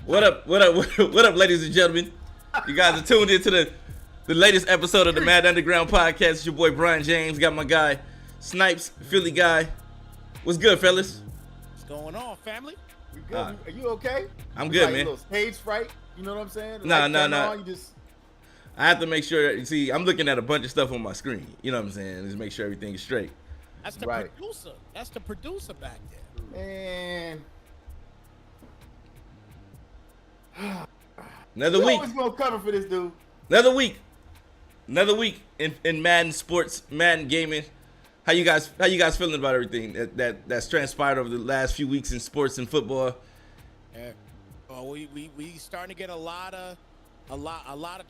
What up, what up, ladies and gentlemen? You guys are tuned into the latest episode of the Mad Underground Podcast. It's your boy Brian James. Got my guy Snipes, Philly guy. What's good, fellas? What's going on, family? We good? Are you okay? I'm good, like man. A little stage fright, you know what I'm saying? No. You just... I have to make sure. You see, I'm looking at a bunch of stuff on my screen. You know what I'm saying? Just make sure everything is straight. That's the producer. That's the producer back there. Man. Another week. Always gonna cover for this dude. Another week in Madden sports, Madden gaming. How you guys feeling about everything that's transpired over the last few weeks in sports and football? Yeah. Well, we starting to get a lot of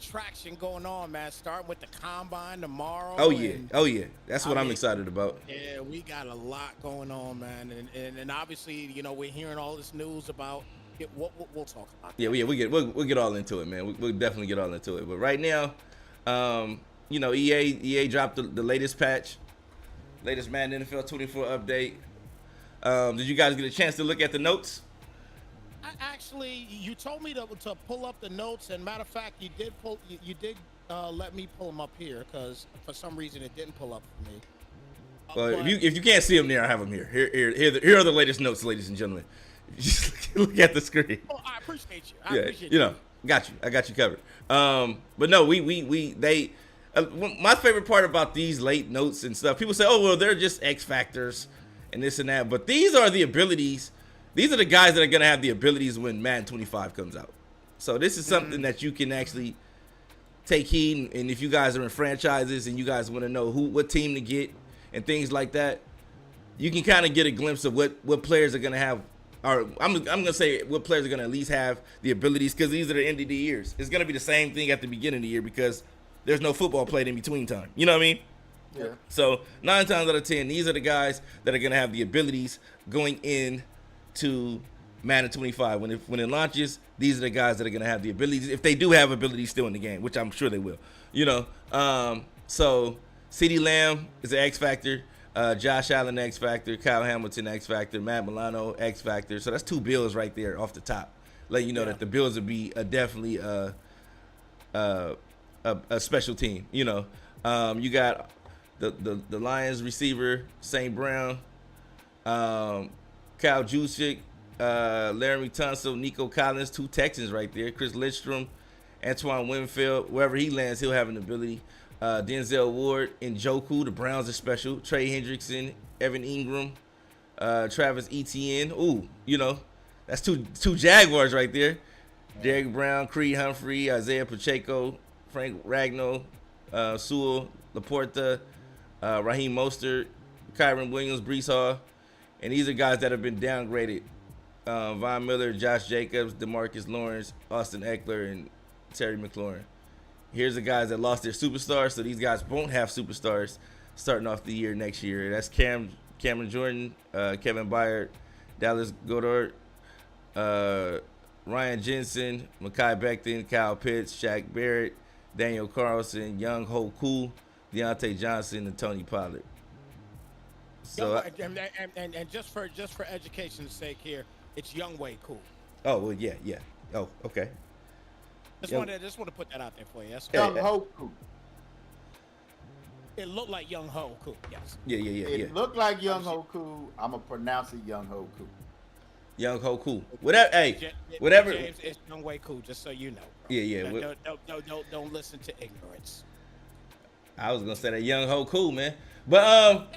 traction going on, man. Starting with the combine tomorrow. Oh yeah. That's what I'm excited about. Yeah, we got a lot going on, man, and obviously, you know, we're hearing all this news about. We'll talk about that. Yeah, we'll get all into it, man. We'll definitely get all into it. But right now, you know, EA dropped the latest patch, latest Madden NFL 24 update. Did you guys get a chance to look at the notes? Actually, you told me to pull up the notes, and matter of fact, you did let me pull them up here because for some reason it didn't pull up for me. Well, if you can't see them there, I have them here. Here are the latest notes, ladies and gentlemen. Just look at the screen. Oh, I appreciate you. I appreciate you. You know, got you. I got you covered. But no, they. My favorite part about these late notes and stuff, people say, oh well, they're just X factors and this and that. But these are the abilities. These are the guys that are gonna have the abilities when Madden 25 comes out. So this is something that you can actually take heed. And if you guys are in franchises and you guys want to know what team to get and things like that, you can kind of get a glimpse of what players are gonna have. Or I'm gonna say what players are gonna at least have the abilities, because these are the end of the years. It's gonna be the same thing at the beginning of the year because there's no football played in between time. You know what I mean? Yeah. So 9 times out of 10, these are the guys that are gonna have the abilities going in to Madden 25. When it launches, these are the guys that are gonna have the abilities, if they do have abilities still in the game, which I'm sure they will. You know, so CeeDee Lamb is an X factor. Josh Allen X factor, Kyle Hamilton X factor, Matt Milano X factor. So that's 2 Bills right there off the top, letting you know that the Bills would be definitely a special team. You know, you got the Lions receiver St. Brown, Kyle Juszczyk, Laramie Tunsil, Nico Collins, 2 Texans right there. Chris Lidstrom, Antoine Winfield, wherever he lands, he'll have an ability. Denzel Ward, Njoku, the Browns are special. Trey Hendrickson, Evan Ingram, Travis Etienne. Ooh, you know, that's two Jaguars right there. Derek Brown, Creed Humphrey, Isaiah Pacheco, Frank Ragnow, Sewell, Laporta, Raheem Mostert, Kyron Williams, Brees Hall. And these are guys that have been downgraded. Von Miller, Josh Jacobs, DeMarcus Lawrence, Austin Eckler, and Terry McLaurin. Here's the guys that lost their superstars, so these guys won't have superstars starting off the year next year. That's Cameron Jordan, Kevin Byard, Dallas Goedert, Ryan Jensen, Mekhi Becton, Kyle Pitts, Shaq Barrett, Daniel Carlson, Young Ho Koo, Deontay Johnson, and Tony Pollard. So, and just for education's sake here, it's Young Way Cool. oh well, yeah. Oh, okay. Just want to put that out there for you. That's Young Ho Koo. It looked like Young Ho Koo. Yes. Yeah. It looked like Young Ho Koo. I'm gonna pronounce it Young Ho Koo. Young Ho Koo. Whatever. Hey, whatever. James, it's Young Way Cool. Just so you know. Bro. Yeah. Don't listen to ignorance. I was gonna say that Young Ho Koo, man, but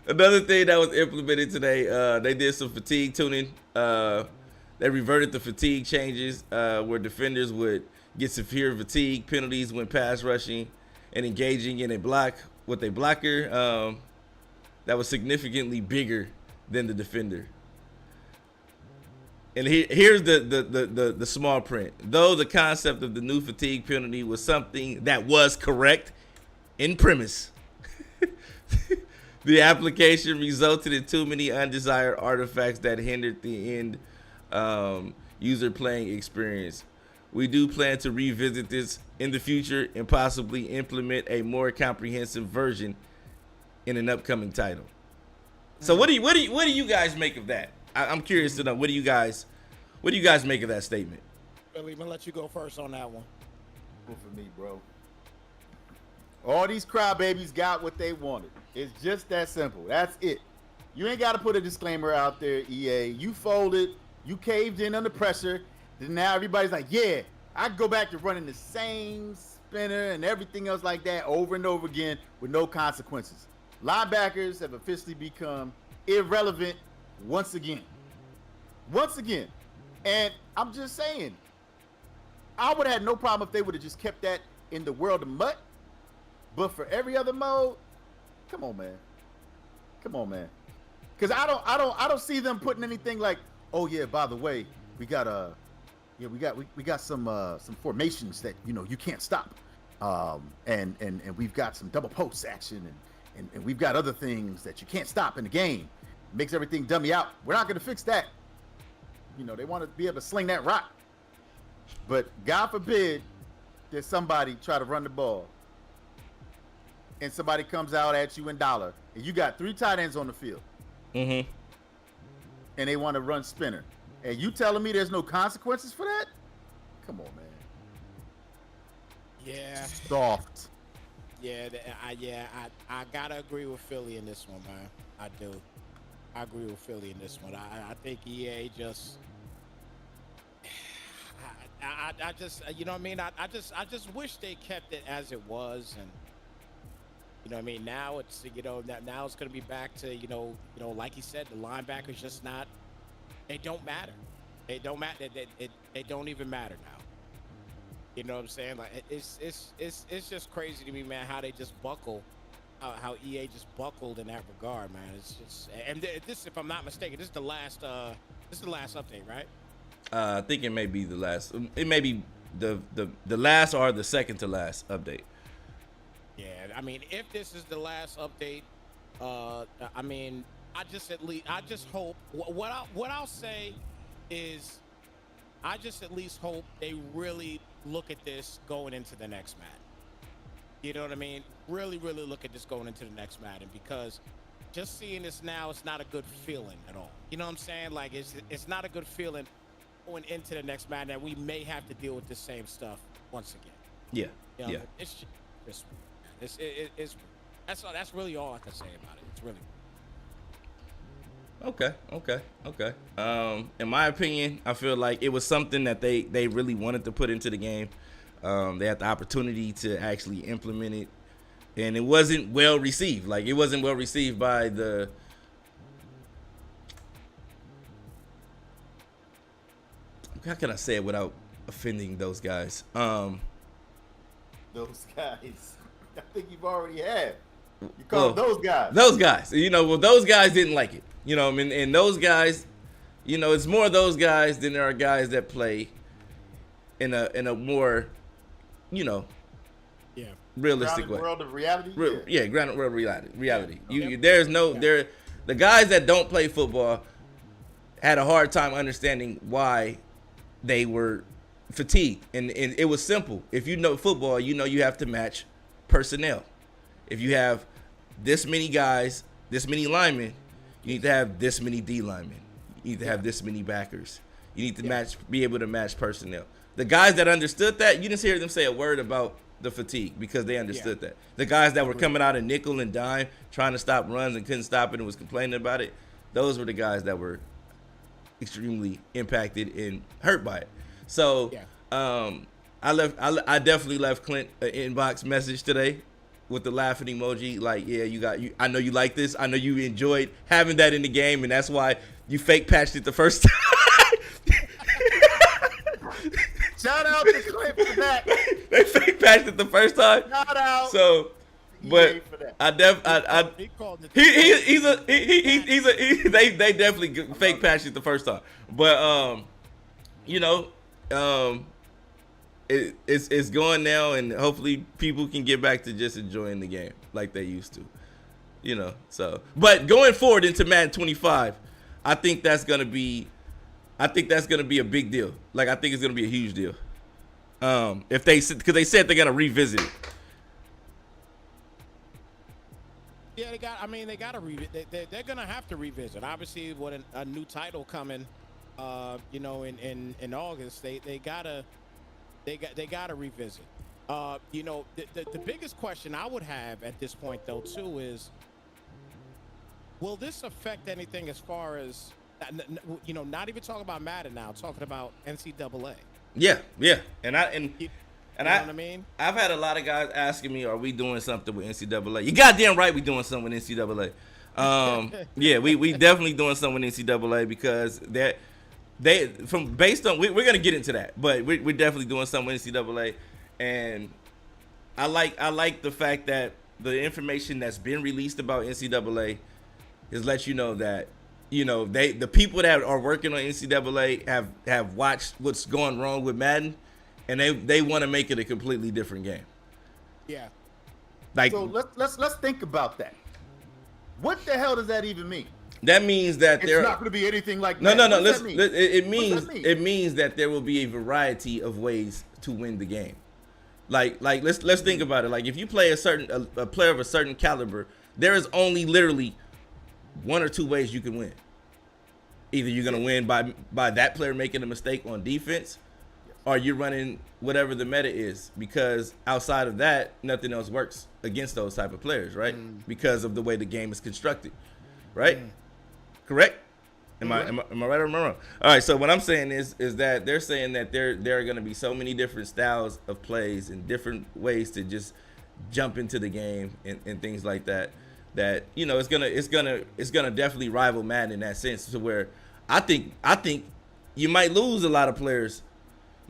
another thing that was implemented today, they did some fatigue tuning. They reverted the fatigue changes, where defenders would get severe fatigue penalties when pass rushing and engaging in a block with a blocker that was significantly bigger than the defender. And here's the small print. Though the concept of the new fatigue penalty was something that was correct in premise, the application resulted in too many undesired artifacts that hindered the end user playing experience. We do plan to revisit this in the future and possibly implement a more comprehensive version in an upcoming title. So what do you guys make of that? I'm curious to know, what do you guys make of that statement? Billy, I'm gonna let you go first on that one. Good for me, bro. All these crybabies got what they wanted. It's just that simple. That's it. You ain't got to put a disclaimer out there, EA. You folded. You caved in under pressure. Then now everybody's like, yeah, I can go back to running the same spinner and everything else like that over and over again with no consequences. Linebackers have officially become irrelevant once again. Once again. And I'm just saying, I would have had no problem if they would have just kept that in the world of MUT. But for every other mode, come on, man. Come on, man. Because I don't see them putting anything like, oh yeah, by the way, we got we got some formations that you can't stop, and we've got some double post action and we've got other things that you can't stop in the game. Makes everything dummy out. We're not gonna fix that. They want to be able to sling that rock, but God forbid there's somebody try to run the ball and somebody comes out at you in dollar and you got 3 tight ends on the field. Mm-hmm. And they want to run spinner. And you telling me there's no consequences for that? Come on, man. Yeah. Soft. Yeah, I gotta agree with Philly in this one, man. I do. I agree with Philly in this one. I think EA just, I just, you know what I mean? I just wish they kept it as it was, and you know what I mean. Now it's now it's gonna be back to like he said, the linebackers just not. They don't matter. They don't matter. They don't even matter now. You know what I'm saying? Like it's just crazy to me, man, how they just buckle, how EA just buckled in that regard, man. It's just, and this, if I'm not mistaken, this is the last update, right? I think it may be the last. It may be the last or the second to last update. Yeah, I mean, if this is the last update, I mean, I just hope what I'll say is, I just at least hope they really look at this going into the next Madden. You know what I mean? Really, really look at this going into the next Madden, because just seeing this now, it's not a good feeling at all. You know what I'm saying? Like, it's not a good feeling going into the next Madden that we may have to deal with the same stuff once again. Yeah, You know, yeah. it's that's really all I can say about it. It's really. Okay. In my opinion, I feel like it was something that they really wanted to put into the game. They had the opportunity to actually implement it, and it wasn't well received. Like, it wasn't well received by the. How can I say it without offending those guys? Those guys. I think you've already had. You call them those guys. Those guys. You know, well, those guys didn't like it. You know, I mean, and those guys, you know, it's more those guys than there are guys that play in a more, you know, Yeah. realistic Grounded way. world of reality. Yeah, grounded world reality. Yeah. There's no there. The guys that don't play football had a hard time understanding why they were fatigued, and it was simple. If you know football, you know you have to match personnel. If you have this many guys, this many linemen, you need to have this many D linemen. You need to have this many backers. You need to be able to match personnel. The guys that understood that, you didn't hear them say a word about the fatigue, because they understood that. The guys that were coming out of nickel and dime, trying to stop runs and couldn't stop it and was complaining about it, those were the guys that were extremely impacted and hurt by it. So, I definitely left Clint an inbox message today with the laughing emoji. Like, yeah, I know you like this. I know you enjoyed having that in the game, and that's why you fake patched it the first time. Shout out to Clint for that. They fake patched it the first time. Shout out. So, but for that. He called it. They definitely fake patched it the first time. But you know, it's going now, and hopefully people can get back to just enjoying the game like they used to. You know, so, but going forward into Madden 25, I think that's gonna be a big deal. Like, I think it's gonna be a huge deal. If because they said they're gonna revisit it. Yeah, they got to revisit. They're gonna have to revisit. Obviously, with a new title coming, you know, in August, they gotta revisit. You know, the biggest question I would have at this point, though, too, is, will this affect anything as far as, you know, not even talking about Madden now, talking about NCAA? Yeah, and You know what I mean? I've had a lot of guys asking me, are we doing something with NCAA? You goddamn right we doing something with NCAA. Yeah, we definitely doing something with NCAA, because we're going to get into that, but we're definitely doing something with NCAA. And I like the fact that the information that's been released about NCAA is let you know that, you know, the people that are working on NCAA have watched what's going wrong with Madden, and they want to make it a completely different game. Yeah. Like, So let's think about that. What the hell does that even mean? that means that It's not going to be anything like no. that. What does Listen, that mean? it means What does that mean? it means that there will be a variety of ways to win the game. Like let's think about it. Like, if you play a player of a certain caliber, there is only literally one or two ways you can win. Either you're gonna win by that player making a mistake on defense, or you're running whatever the meta is, because outside of that, nothing else works against those type of players, right? Because of the way the game is constructed, right? Correct? Am I right or am I wrong? All right. So what I'm saying is that they're saying that there are going to be so many different styles of plays and different ways to just jump into the game and things like that. That, you know, it's gonna definitely rival Madden in that sense, to where I think you might lose a lot of players,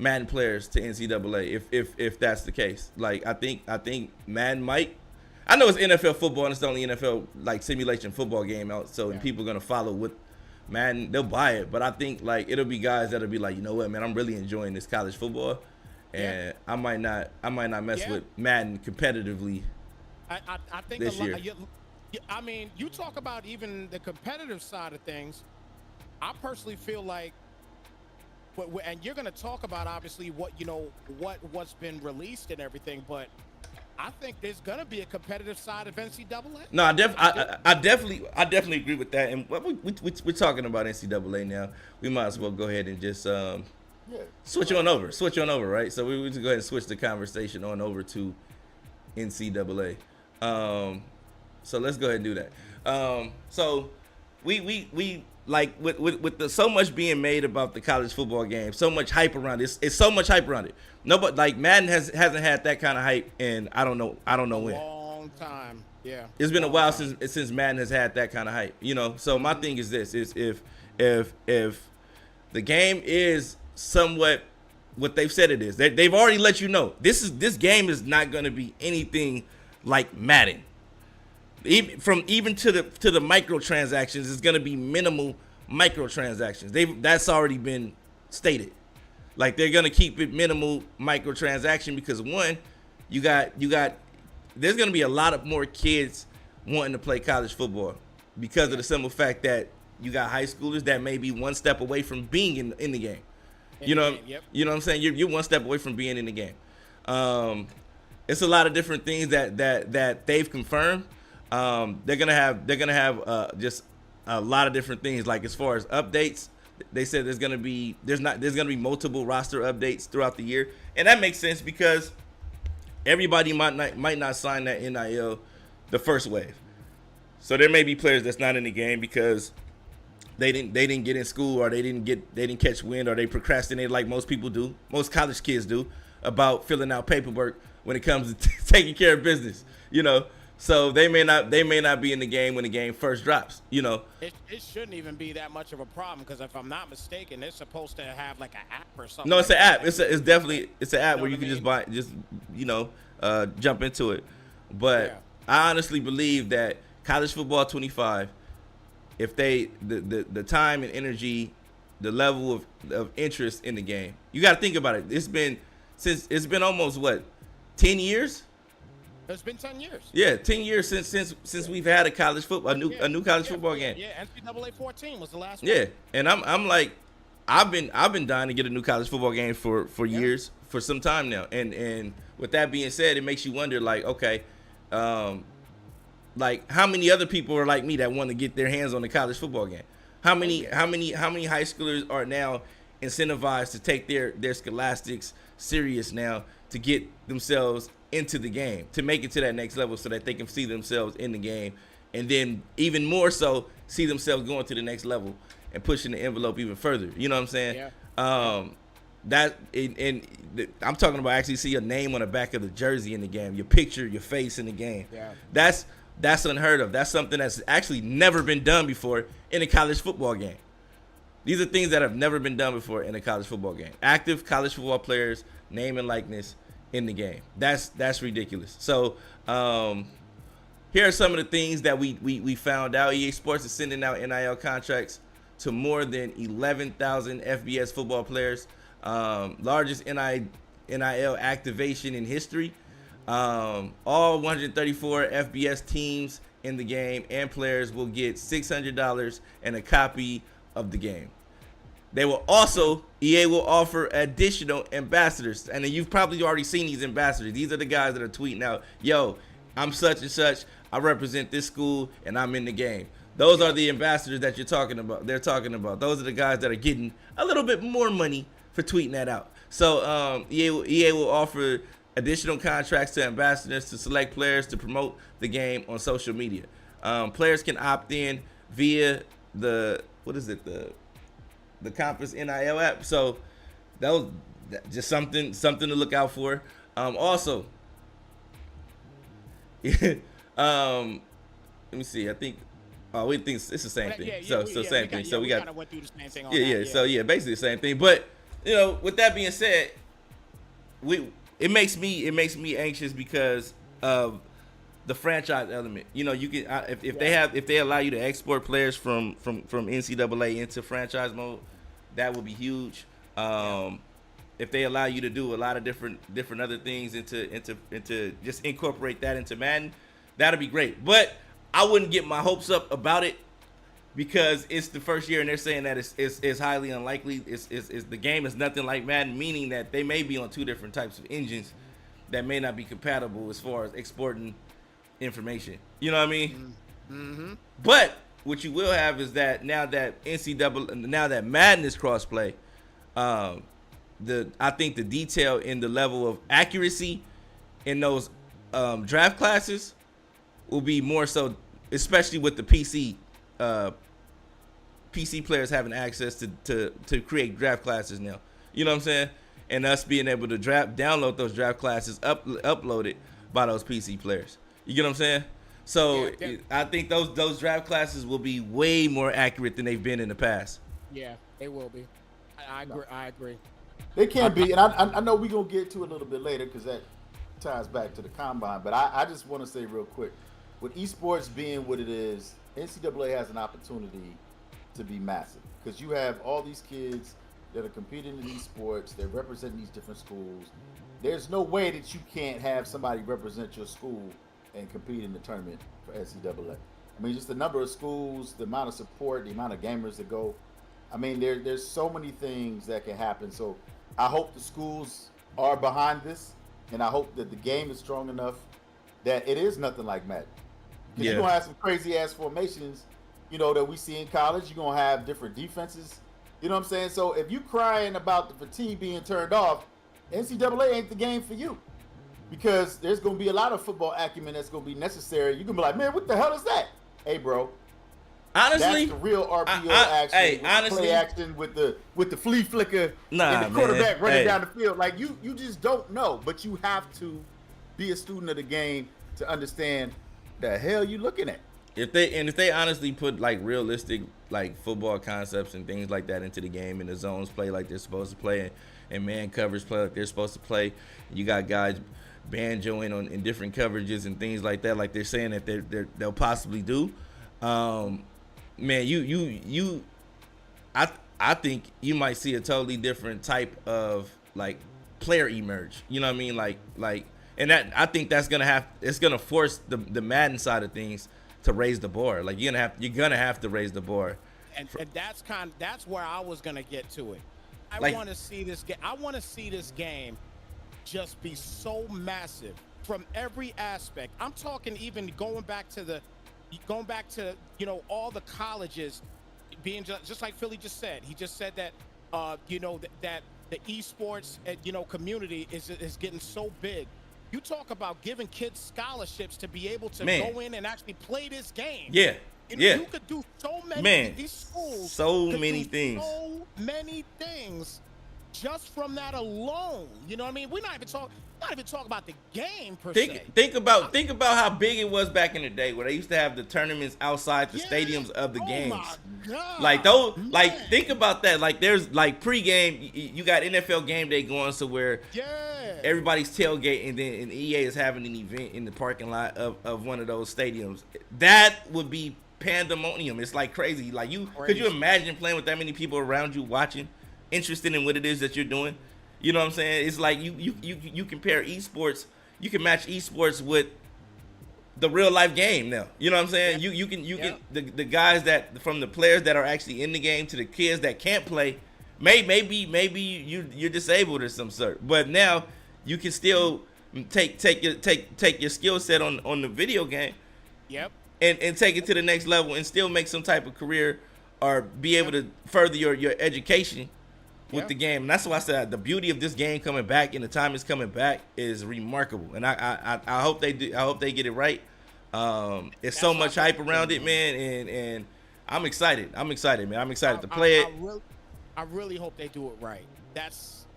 Madden players to NCAA if that's the case. Like I think Madden might. I know it's NFL football and it's the only NFL like simulation football game out, so people are gonna follow with Madden. They'll buy it, but I think like it'll be guys that'll be like, you know what, man, I'm really enjoying this college football, and I might not mess with Madden competitively. I think this year. I mean, you talk about even the competitive side of things. I personally feel like, and you're going to talk about obviously what's been released and everything, but I think there's going to be a competitive side of NCAA. No, I definitely agree with that. And we're talking about NCAA now. We might as well go ahead and just switch on over, right? So we just go ahead and switch the conversation on over to NCAA. So let's go ahead and do that. So we like with the so much being made about the college football game, so much hype around it. It's so much hype around it. Nobody like Madden hasn't had that kind of hype in I don't know when. Long time. Yeah. It's been a while since Madden has had that kind of hype. You know. So my thing is this: is if the game is somewhat what they've said it is, they've already let you know this game is not going to be anything like Madden. Even to the microtransactions, it's going to be minimal microtransactions. That's already been stated. Like they're going to keep it minimal microtransaction because one, you got there's going to be a lot of more kids wanting to play college football because of the simple fact that you got high schoolers that may be one step away from being in the game. You know what I'm saying? You're one step away from being in the game. It's a lot of different things that they've confirmed. They're gonna have just a lot of different things. Like as far as updates, they said there's gonna be multiple roster updates throughout the year, and that makes sense because everybody might not sign that NIL the first wave. So there may be players that's not in the game because they didn't get in school or they didn't catch wind or they procrastinated like most people do, most college kids do, about filling out paperwork when it comes to taking care of business, you know. So they may not be in the game when the game first drops, you know. It shouldn't even be that much of a problem because if I'm not mistaken, they're supposed to have like an app or something. No, it's like an app. That. It's definitely an app where you can just jump into it. But I honestly believe that college football 25, if the time and energy, the level of interest in the game, you got to think about it. It's been almost 10 years. It's been 10 years. Yeah, 10 years since we've had a college football, a new college football game. Yeah, NCAA 14 was the last one. Yeah, and I'm like, I've been dying to get a new college football game for years, for some time now. And with that being said, it makes you wonder, like, okay, like how many other people are like me that want to get their hands on the college football game? How many high schoolers are now incentivized to take their scholastics serious now to get themselves into the game, to make it to that next level so that they can see themselves in the game, and then even more so see themselves going to the next level and pushing the envelope even further. You know what I'm saying? Yeah. I'm talking about actually see a name on the back of the jersey in the game, your picture, your face in the game. Yeah. That's unheard of. That's something that's actually never been done before in a college football game. These are things that have never been done before in a college football game. Active college football players, name and likeness in the game. That's ridiculous. So here are some of the things that we found out. EA Sports is sending out NIL contracts to more than 11,000 FBS football players. Largest NIL activation in history. All 134 FBS teams in the game and players will get $600 and a copy of the game. They will also, EA will offer additional ambassadors. And then you've probably already seen these ambassadors. These are the guys that are tweeting out, yo, I'm such and such. I represent this school and I'm in the game. Those are the ambassadors that you're talking about. They're talking about. Those are the guys that are getting a little bit more money for tweeting that out. So EA will offer additional contracts to ambassadors to select players to promote the game on social media. Players can opt in via the conference NIL app. So that was just something to look out for. Also, let me see. I think we think it's the same thing. Same thing. So we got went through the same thing. So basically the same thing. But you know, with that being said, it makes me anxious because of the franchise element. You know, you can if they allow you to export players from NCAA into franchise mode, that would be huge. If they allow you to do a lot of different other things into just incorporate that into Madden, that'd be great. But I wouldn't get my hopes up about it because it's the first year and they're saying that it's highly unlikely. It's the game is nothing like Madden, meaning that they may be on two different types of engines that may not be compatible as far as exporting information. You know what I mean? Mm-hmm. But what you will have is that now that Madden is crossplay, I think the detail in the level of accuracy in those draft classes will be more so, especially with the PC players having access to create draft classes now. You know what I'm saying? And us being able to download those draft classes uploaded by those PC players. You get what I'm saying? So Yeah, I think those draft classes will be way more accurate than they've been in the past. Yeah, they will be. I agree. I agree. They can be, and I know we're going to get to it a little bit later because that ties back to the combine, but I just want to say real quick, with esports being what it is, NCAA has an opportunity to be massive because you have all these kids that are competing in these sports, they're representing these different schools. There's no way that you can't have somebody represent your school and compete in the tournament for NCAA. I mean, just the number of schools, the amount of support, the amount of gamers that go. I mean, there's so many things that can happen. So I hope the schools are behind this, and I hope that the game is strong enough that it is nothing like Madden. Because you're going to have some crazy-ass formations, you know, that we see in college. You're going to have different defenses. You know what I'm saying? So if you crying about the fatigue being turned off, NCAA ain't the game for you. Because there's going to be a lot of football acumen that's going to be necessary. You're going to be like, man, what the hell is that? Hey, bro. Honestly, that's the real RPO action. Hey, honestly, play action with the flea flicker and the quarterback running down the field. Like you just don't know, but you have to be a student of the game to understand the hell you looking at. If they honestly put like realistic like football concepts and things like that into the game, and the zones play like they're supposed to play, and man covers play like they're supposed to play, you got guys banjoing in different coverages and things like that, like they're saying that they'll possibly do. Man, I think you might see a totally different type of like player emerge. You know what I mean? Like, and that I think it's gonna force the Madden side of things to raise the bar. Like you're gonna have to raise the bar. And that's where I was gonna get to it. I want to see this game. I want to see this game just be so massive from every aspect. I'm talking even going back to you know, all the colleges being just like Philly just said. He just said that you know that the esports you know community is getting so big. You talk about giving kids scholarships to be able to go in and actually play this game. Yeah. You could do so many. These schools so many things. So many things just from that alone. You know what I mean? We're not even talking about the game per se. Think about how big it was back in the day where they used to have the tournaments outside the stadiums of the games. My God. Like those, like think about that. Like there's like pregame, you got NFL game day going, so where everybody's tailgating, and then EA is having an event in the parking lot of one of those stadiums. That would be pandemonium. It's like crazy. Like could you imagine playing with that many people around you watching, interested in what it is that you're doing? You know what I'm saying? It's like you compare esports, you can match esports with the real life game now. You know what I'm saying? You can the guys that from the players that are actually in the game to the kids that can't play. Maybe you're disabled or some sort, but now you can still take your skill set on the video game. Yep. And take it to the next level and still make some type of career or be able to further your education with the game. And that's why I said the beauty of this game coming back and the time it's coming back is remarkable. And I hope they do. I hope they get it right. It's so much hype around it, man, and I'm excited. I'm excited, man. I'm excited to play it. I really hope they do it right. That's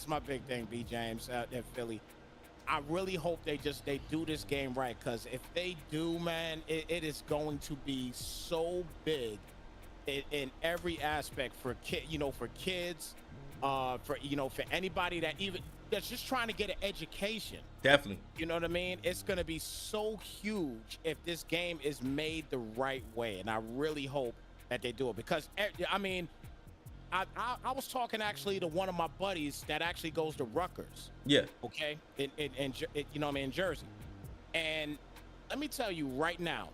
my big thing, B. James out in Philly. I really hope they do this game right, because if they do, man, it is going to be so big in every aspect for kids, for for anybody that's just trying to get an education. Definitely. You know what I mean? It's going to be so huge if this game is made the right way, and I really hope that they do it because I mean, I was talking actually to one of my buddies that actually goes to Rutgers. Yeah. Okay. In in Jersey, and let me tell you right now,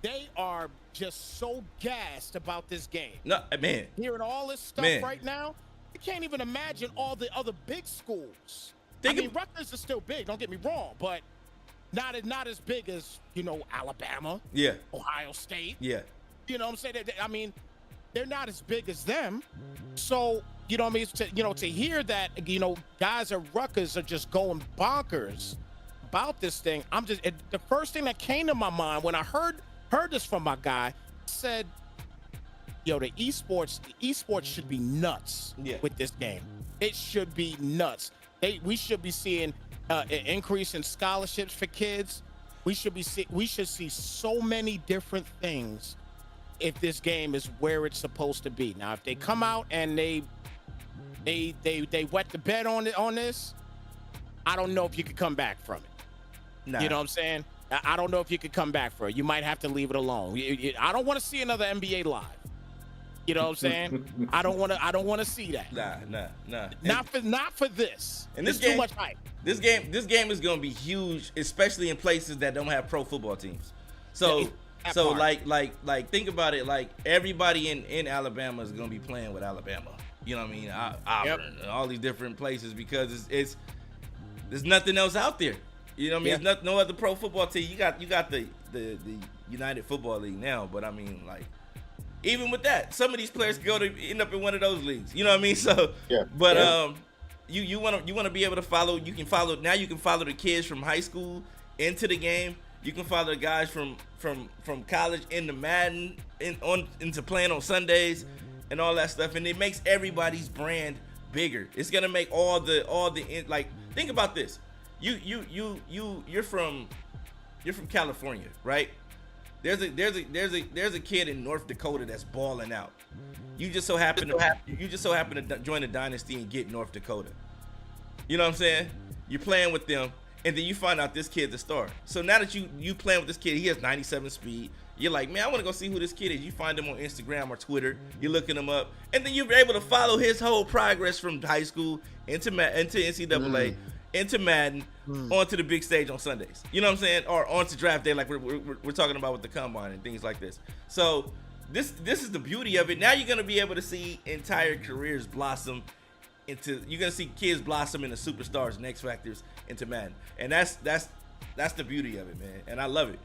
they are just so gassed about this game. No, man. Hearing all this stuff right now, you can't even imagine all the other big schools. Rutgers is still big. Don't get me wrong, but not as big as Alabama. Yeah. Ohio State. Yeah. You know what I'm saying? I mean, they're not as big as them. So you know what I mean? To hear that guys at Rutgers are just going bonkers about this thing. The first thing that came to my mind when I heard this from my guy said, the esports should be nuts with this game. It should be nuts. We should be seeing an increase in scholarships for kids. We should see so many different things if this game is where it's supposed to be. Now, if they come out and they wet the bed on this, I don't know if you could come back from it. Nah. You know what I'm saying? I don't know if you could come back for it. You might have to leave it alone. I don't want to see another NBA live. You know what I'm saying? I don't want to see that. Nah. Not for this. And this it's game, too much hype. This game is going to be huge, especially in places that don't have pro football teams. So like think about it. Like everybody in Alabama is going to be playing with Alabama. You know what I mean? Auburn, and all these different places because it's there's nothing else out there. You know what I mean? There's no other pro football team. You got the United Football League now, but I mean like. Even with that, some of these players go to end up in one of those leagues. You know what I mean? So, you want to be able to follow. You can follow the kids from high school into the game. You can follow the guys from college into Madden into playing on Sundays and all that stuff. And it makes everybody's brand bigger. It's gonna make all the like. Think about this. You're from California, right? There's a kid in North Dakota that's balling out. You just so happen to join the dynasty and get North Dakota. You know what I'm saying? You're playing with them, and then you find out this kid's a star. So now that you playing with this kid, he has 97 speed. You're like, man, I want to go see who this kid is. You find him on Instagram or Twitter. You're looking him up, and then you're able to follow his whole progress from high school into NCAA. Into Madden, onto the big stage on Sundays. You know what I'm saying? Or onto draft day like we're talking about with the combine and things like this. So this is the beauty of it. Now you're going to be able to see entire careers blossom you're going to see kids blossom into superstars and X Factors into Madden. And that's the beauty of it, man. And I love it.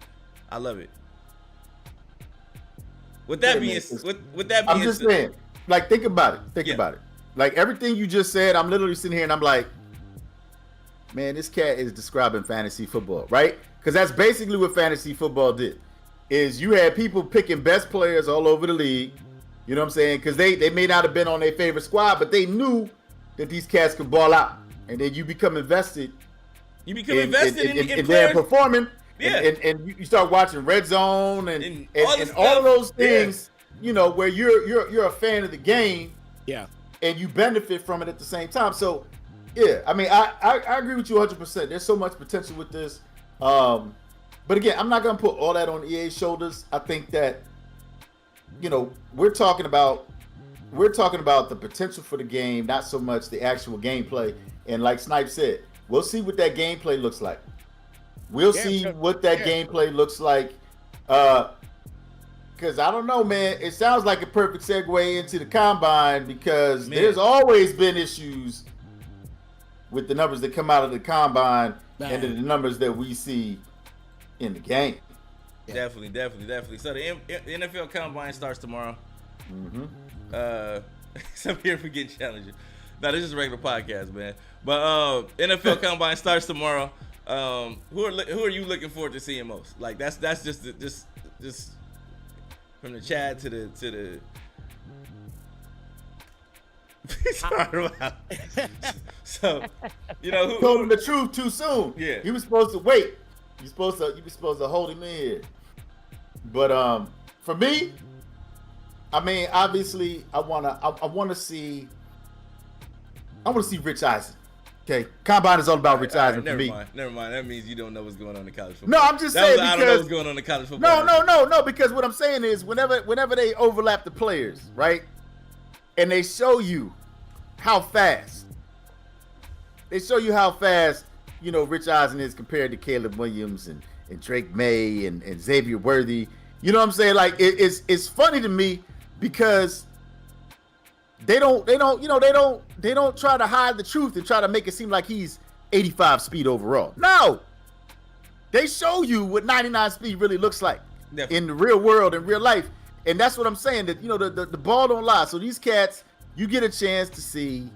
With that being I'm just saying, like, think about it. Think about it. Like everything you just said, I'm literally sitting here and I'm like, man, this cat is describing fantasy football, right? Because that's basically what fantasy football did. Is you had people picking best players all over the league. You know what I'm saying? Because they may not have been on their favorite squad, but they knew that these cats could ball out. And then you become invested. You become invested in their performing. Yeah. And you start watching Red Zone and all of those things, where you're a fan of the game. Yeah. And you benefit from it at the same time. So, yeah, I mean, I agree with you 100%. There's so much potential with this. But again, I'm not going to put all that on EA's shoulders. I think that, we're talking about the potential for the game, not so much the actual gameplay. And like Snipe said, we'll see what that gameplay looks like. We'll see what that gameplay looks like. Because I don't know, man. It sounds like a perfect segue into the combine because there's always been issues with the numbers that come out of the combine and the numbers that we see in the game. Definitely. So the NFL combine starts tomorrow. Some here for getting challenging. No, this is a regular podcast, man. But NFL combine starts tomorrow. Who are you looking forward to seeing most? Like that's just from the Chad to the Sorry about So, who told him the truth too soon. Yeah, he was supposed to wait. You were supposed to hold him in here. But for me, I mean, obviously, I wanna see I want to see Rich Eisen. Okay, combine is all about Rich Eisen for never me. mind. Never mind. That means you don't know what's going on in college football. No, I'm just saying because I don't know what's going on in college football. No. Because what I'm saying is, whenever they overlap the players, right, and they show you how fast, Rich Eisen is compared to Caleb Williams and Drake May and Xavier Worthy. You know what I'm saying? Like it's funny to me because they don't try to hide the truth and try to make it seem like he's 85 speed overall. No, they show you what 99 speed really looks like in the real world, in real life, and that's what I'm saying. That the ball don't lie. So these cats, you get a chance to see,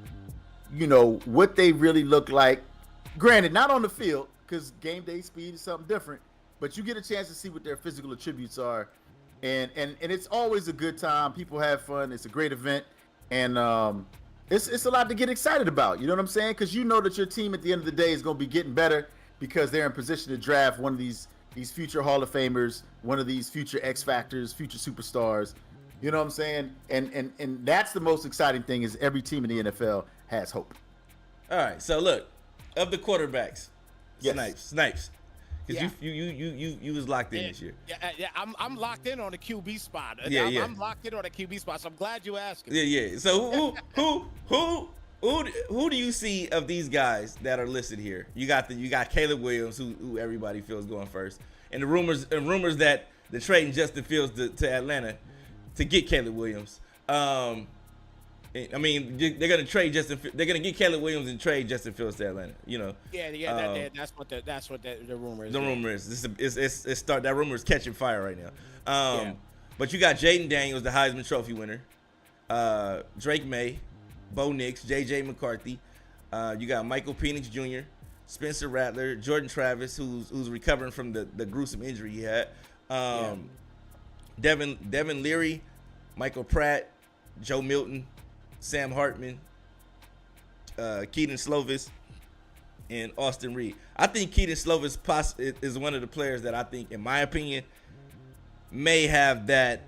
what they really look like. Granted, not on the field because game day speed is something different, but you get a chance to see what their physical attributes are, and it's always a good time. People have fun. It's a great event. And it's a lot to get excited about. You know what I'm saying? Because you know that your team at the end of the day is going to be getting better because they're in position to draft one of these future Hall of Famers, one of these future X Factors, future superstars. You know what I'm saying? And that's the most exciting thing is every team in the NFL has hope. All right. So look, of the quarterbacks, yes. Snipes. Because you was locked in this year. Yeah. I'm locked in on the QB spot. I'm locked in on the QB spot. So I'm glad you asked. Yeah. So who do you see of these guys that are listed here? You got Caleb Williams, who everybody feels going first, and the rumors that they're trading Justin Fields to Atlanta to get Caleb Williams. I mean, they're gonna trade Justin. They're gonna get Caleb Williams and trade Justin Fields to Atlanta. That's what the rumor is. The rumor is that rumor is catching fire right now. But you got Jaden Daniels, the Heisman Trophy winner, Drake May, Bo Nix, J.J. McCarthy. You got Michael Penix Jr., Spencer Rattler, Jordan Travis, who's recovering from the gruesome injury he had. Devin Leary, Michael Pratt, Joe Milton, Sam Hartman, Keaton Slovis, and Austin Reed. I think Keaton Slovis is one of the players that I think, in my opinion, may have that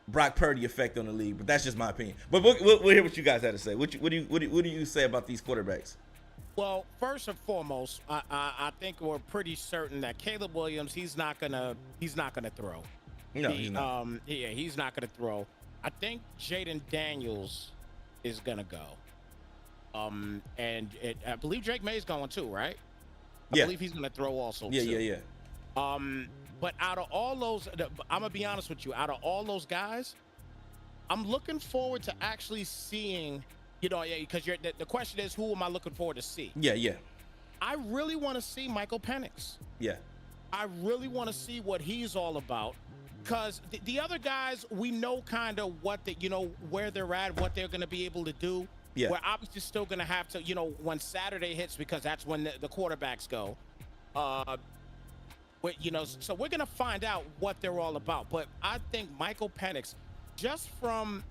Brock Purdy effect on the league. But that's just my opinion. But we'll hear what you guys had to say. What do you say about these quarterbacks? Well, first and foremost, I think we're pretty certain that Caleb Williams, he's not gonna throw. No, he's not. He's not gonna throw. I think Jaden Daniels is gonna go. I believe Drake May is going too, right? I believe he's gonna throw also. Yeah. But out of all those, I'm gonna be honest with you. Out of all those guys, I'm looking forward to actually seeing. Because the question is, who am I looking forward to see? Yeah. I really want to see Michael Penix. Yeah. I really want to see what he's all about. Because the other guys, we know kind of what where they're at, what they're going to be able to do. Yeah. We're obviously still going to have to, when Saturday hits, because that's when the quarterbacks go. So we're going to find out what they're all about. But I think Michael Penix, just from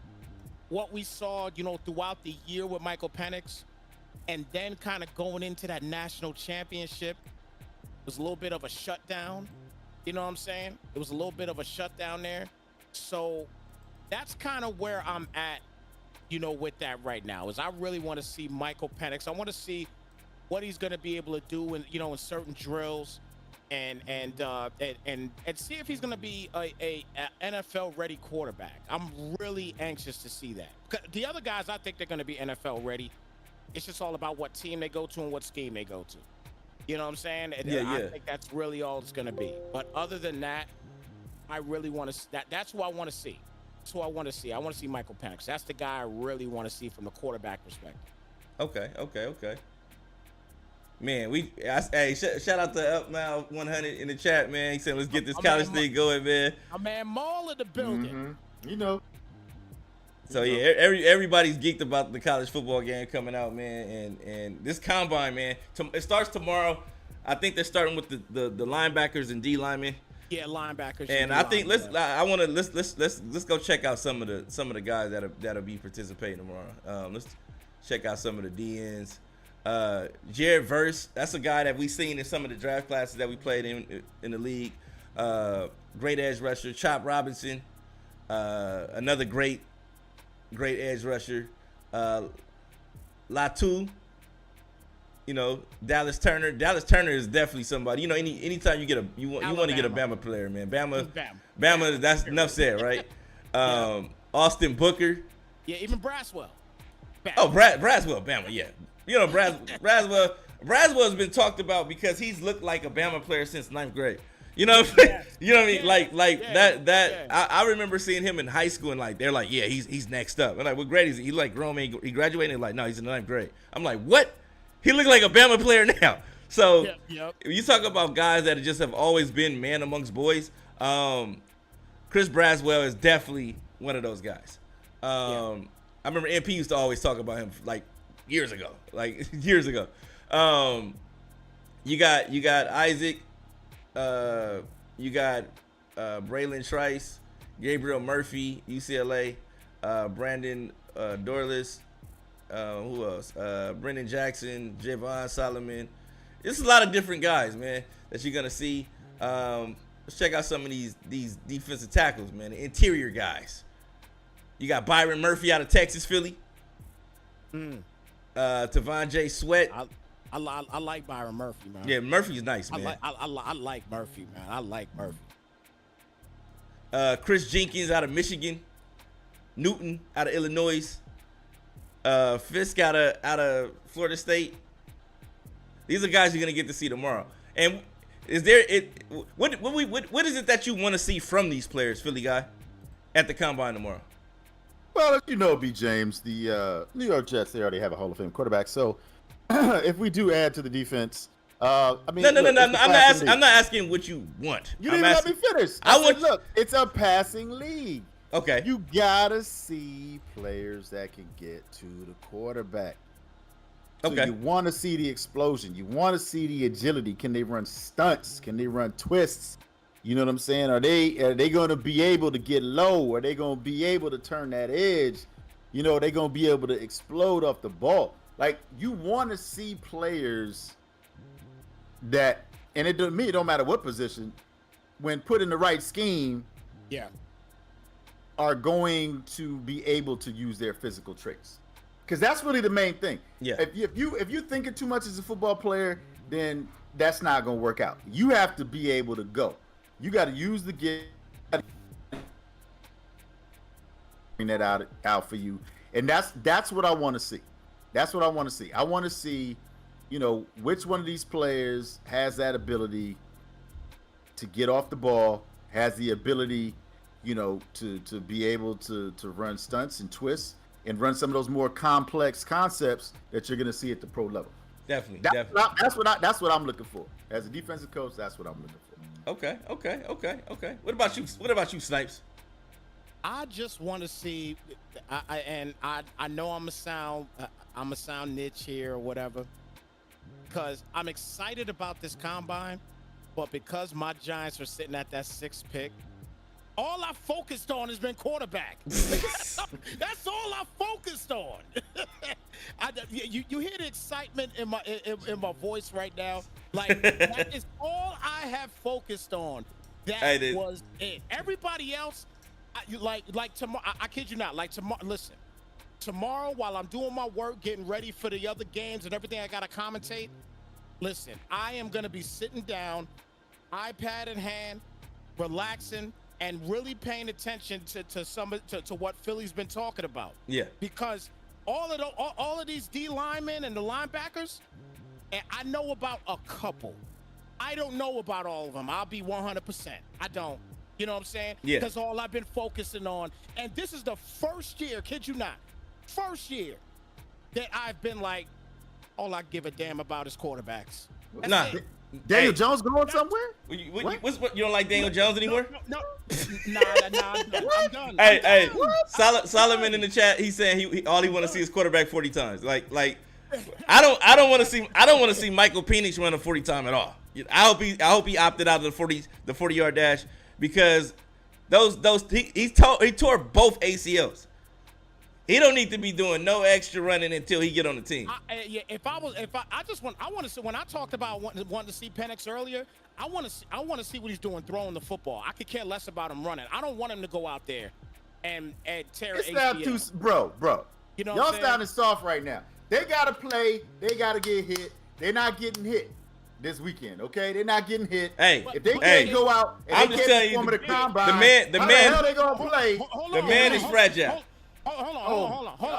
what we saw, throughout the year with Michael Penix, and then kind of going into that national championship, was a little bit of a shutdown. You know what I'm saying? It was a little bit of a shutdown there. So that's kind of where I'm at, with that right now, is I really want to see Michael Penix. I want to see what he's going to be able to do in certain drills and see if he's going to be a NFL ready quarterback. I'm really anxious to see that. The other guys, I think they're going to be NFL ready. It's just all about what team they go to and what scheme they go to. You know what I'm saying? I think that's really all it's going to be. But other than that, I really want to. That's who I want to see. That's who I want to see. I want to see Michael Penix. That's the guy I really want to see from the quarterback perspective. Okay. Man, shout out to Up Now 100 in the chat, man. He said, let's get this college thing going, man. My man Maul in the building. Mm-hmm. So yeah, everybody's geeked about the college football game coming out, man, and this combine, man. It starts tomorrow. I think they're starting with the linebackers and D linemen. Yeah, linebackers. And I think let's go check out some of the guys that'll be participating tomorrow. Let's check out some of the DNs. Jared Verse, that's a guy that we seen in some of the draft classes that we played in the league. Great edge rusher. Chop Robinson, another great edge rusher. Latu. You know, Dallas Turner. Dallas Turner is definitely somebody. You know, anytime you get you want to get a Bama player, man. Bama. That's enough said, right? Austin Booker. Yeah, even Braswell. Bama. Oh, Braswell, Bama. Yeah, you know, Braswell's been talked about because he's looked like a Bama player since 9th grade. You know, you know what I mean? I remember seeing him in high school and like they're like, yeah, he's next up. And like, what grade is he? He like grown man. He graduated. Like, no, he's in the 9th grade. I'm like, what? He looked like a Bama player now. So you talk about guys that just have always been man amongst boys. Chris Braswell is definitely one of those guys. I remember MP used to always talk about him like years ago. You got Isaac. You got Braylon Trice, Gabriel Murphy, UCLA, Brandon Dorless. Who else? Brendan Jackson, Javon Solomon. There's a lot of different guys, man, that you're gonna see. Let's check out some of these defensive tackles, man. The interior guys. You got Byron Murphy out of Texas, Philly. Tavon J. Sweat. I like Byron Murphy, man. Yeah, Murphy's nice, man. I like Murphy, man. I like Murphy. Chris Jenkins out of Michigan. Newton out of Illinois. Fisk out of Florida State. These are guys you're gonna get to see tomorrow. And is there what is it that you want to see from these players, Philly guy, at the combine tomorrow? Well, as you know, B. James, the New York Jets, they already have a Hall of Fame quarterback. So if we do add to the defense, I mean, no. I'm not asking what you want. You didn't let me finish. Look, it's a passing league. Okay. You gotta see players that can get to the quarterback. So okay. You want to see the explosion. You want to see the agility. Can they run stunts? Can they run twists? You know what I'm saying? Are they going to be able to get low? Are they going to be able to turn that edge? You know, are they going to be able to explode off the ball? Like, you want to see players that, and it don't matter what position, when put in the right scheme, are going to be able to use their physical traits. Because that's really the main thing. Yeah. If you're thinking too much as a football player, then that's not going to work out. You have to be able to go. You got to use the gift. Bring that out for you, and that's what I want to see. That's what I want to see. I want to see, you know, which one of these players has that ability to get off the ball, has the ability, you know, to be able to run stunts and twists and run some of those more complex concepts that you're going to see at the pro level. Definitely. That's what I'm looking for. As a defensive coach, that's what I'm looking for. Okay. What about you, Snipes? I just want to see, I know I'm a sound niche here or whatever, because I'm excited about this combine, but because my Giants are sitting at that 6th pick, all I focused on has been quarterback. That's all I focused on. You hear the excitement in my voice right now? Like, that is all I have focused on. That was it. Everybody else, like tomorrow, I kid you not, like tomorrow, listen, tomorrow while I'm doing my work, getting ready for the other games and everything I got to commentate, listen, I am going to be sitting down, iPad in hand, relaxing, and really paying attention to what Philly's been talking about. Yeah. Because all of these D linemen and the linebackers, and I know about a couple. I don't know about all of them. I'll be 100%. I don't. You know what I'm saying? Yeah. Because all I've been focusing on, and this is the first year, kid you not, first year that I've been like, all I give a damn about is quarterbacks. That's it. Daniel Jones going somewhere? You don't like Daniel Jones anymore? No. Nah, I'm done. Hey, Solomon in the chat, he's saying he all he want to see is quarterback 40 times. Like I don't want to see Michael Penix run a 40 time at all. I hope he opted out of the 40-yard dash because he tore both ACLs. He don't need to be doing no extra running until he get on the team. I want to see, when I talked about wanting to see Penix earlier, I want to see what he's doing throwing the football. I could care less about him running. I don't want him to go out there and tear it's ACL. not too, bro. You know y'all sounding soft right now. They gotta play. They gotta get hit. They're not getting hit this weekend. Okay, they're not getting hit. Hey, if they hey, can't go out and I'm they just can't telling you, perform at the combine, the how man, the hell they gonna play? the man is fragile. Hold on. Hold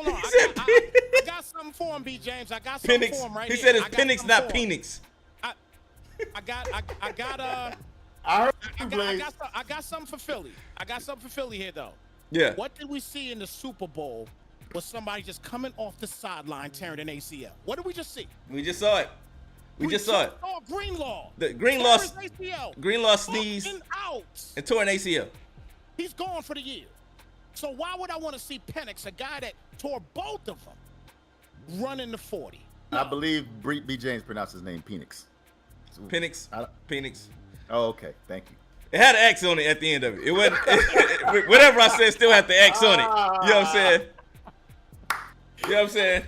on. He said I got something for him, B. James. I got something Penix. for him right He here. said it's I got Penix, something not for him. Penix. I got something for Philly. I got something for Philly here, though. Yeah. What did we see in the Super Bowl with somebody just coming off the sideline tearing an ACL? What did we just see? We just saw it. We just saw it. Oh, Greenlaw. The Greenlaw ACL. sneezed Out. and tore an ACL. He's gone for the year. So why would I want to see Penix, a guy that tore both of them, running the 40? I believe B. James pronounced his name Penix. Penix. Oh, okay. Thank you. It had an X on it at the end of it. It wasn't whatever I said still had the X on it. You know what I'm saying? You know what I'm saying?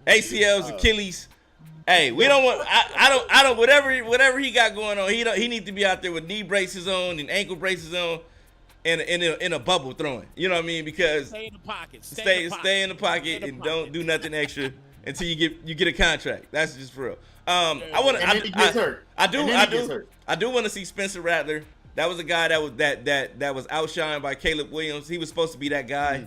ACLs, Achilles. Hey, we don't want. I don't. Whatever he got going on, he need to be out there with knee braces on and ankle braces on, and in a bubble throwing. You know what I mean? Because stay in the pocket. Stay in the pocket and don't do nothing extra until you get a contract. That's just for real. I want to. I do want to see Spencer Rattler. That was a guy that was outshined by Caleb Williams. He was supposed to be that guy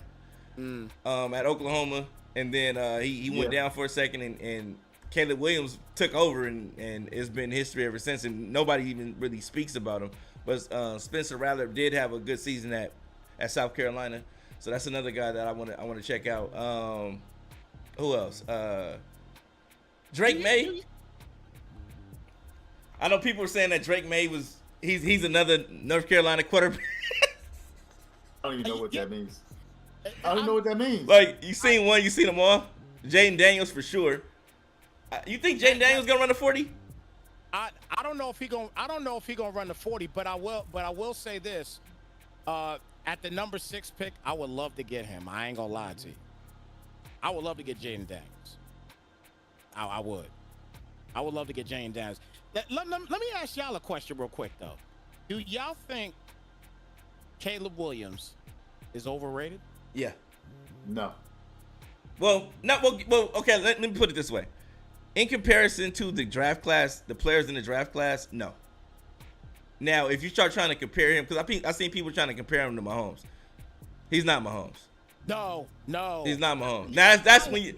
at Oklahoma, and then he went down for a second, and Caleb Williams took over, and it's been history ever since. And nobody even really speaks about him. But Spencer Rattler did have a good season at South Carolina, so that's another guy that I want to check out. Who else? Drake May. I know people were saying that Drake May he's another North Carolina quarterback. I don't even know what that means. I don't even know what that means. Like, you seen one, you seen them all. Jaden Daniels for sure. You think Jaden Daniels gonna run the 40? I don't know if he gonna run the 40, but I will say this. At the number 6 pick, I would love to get him. I ain't gonna lie to you. I would love to get Jaden Daniels. I would. I would love to get Jaden Daniels. Let me ask y'all a question real quick, though. Do y'all think Caleb Williams is overrated? Yeah. No. Well, okay, let me put it this way. In comparison to the draft class, the players in the draft class, no. Now, if you start trying to compare him, because I've seen people trying to compare him to Mahomes. He's not Mahomes. No. He's not Mahomes. Now, that's when you...